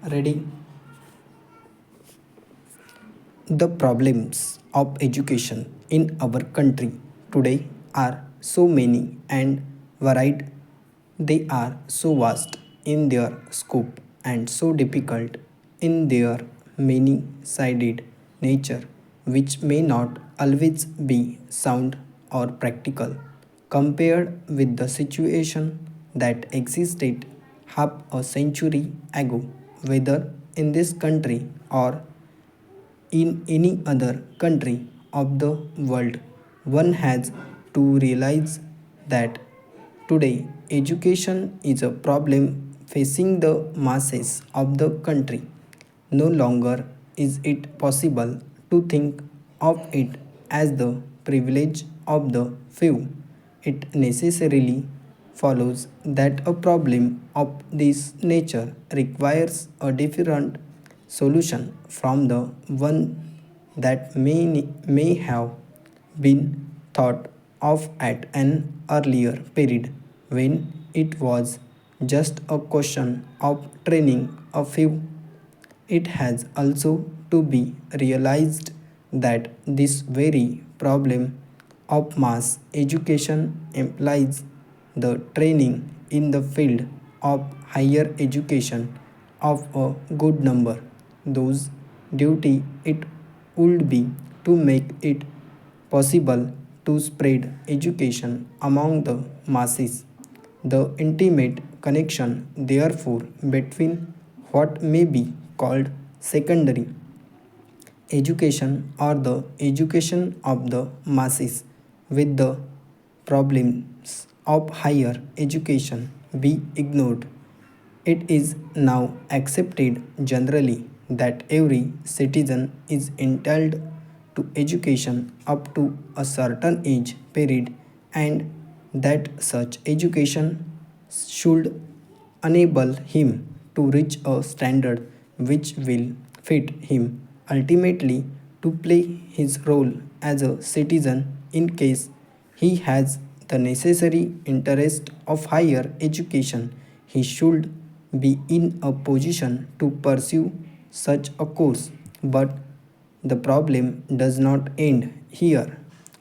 Ready? The problems of education in our country today are so many and varied. They are so vast in their scope and so difficult in their many sided nature, which may not always be sound or practical compared with the situation that existed half a century ago, whether in this country or in any other country of the world. One has to realize that today education is a problem facing the masses of the country. No longer is it possible to think of it as the privilege of the few. It necessarily follows that a problem of this nature requires a different solution from the one that may have been thought of at an earlier period when it was just a question of training a few. It has also to be realized that this very problem of mass education implies the training in the field of higher education of a good number. Those duty it would be to make it possible to spread education among the masses. The intimate connection, therefore, between what may be called secondary education or the education of the masses with the problems of higher education be ignored. It is now accepted generally that every citizen is entitled to education up to a certain age period and that such education should enable him to reach a standard which will fit him ultimately to play his role as a citizen in case he has the necessary interest of higher education. He should be in a position to pursue such a course. But the problem does not end here.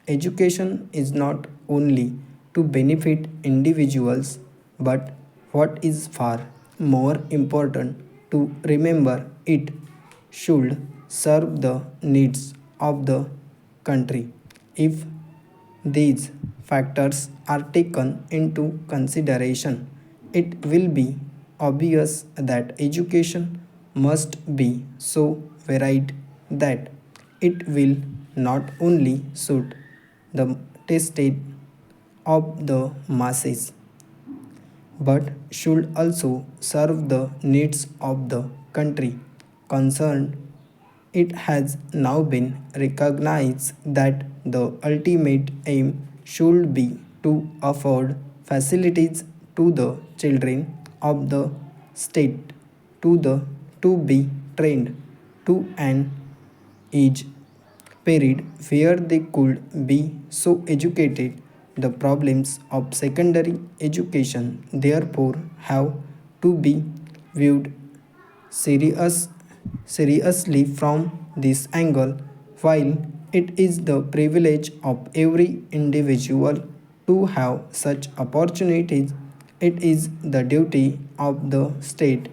Education is not only to benefit individuals, but what is far more important to remember, it should serve the needs of the country. If these factors are taken into consideration, it will be obvious that education must be so varied that it will not only suit the tastes of the masses but should also serve the needs of the country concerned. It has now been recognized that the ultimate aim should be to afford facilities to the children of the state to be trained to an age period where they could be so educated. The problems of secondary education therefore have to be viewed serious, seriously from this angle. While it is the privilege of every individual to have such opportunities, it is the duty of the state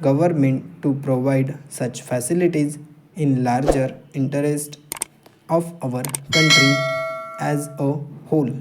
government to provide such facilities in larger interest of our country as a whole.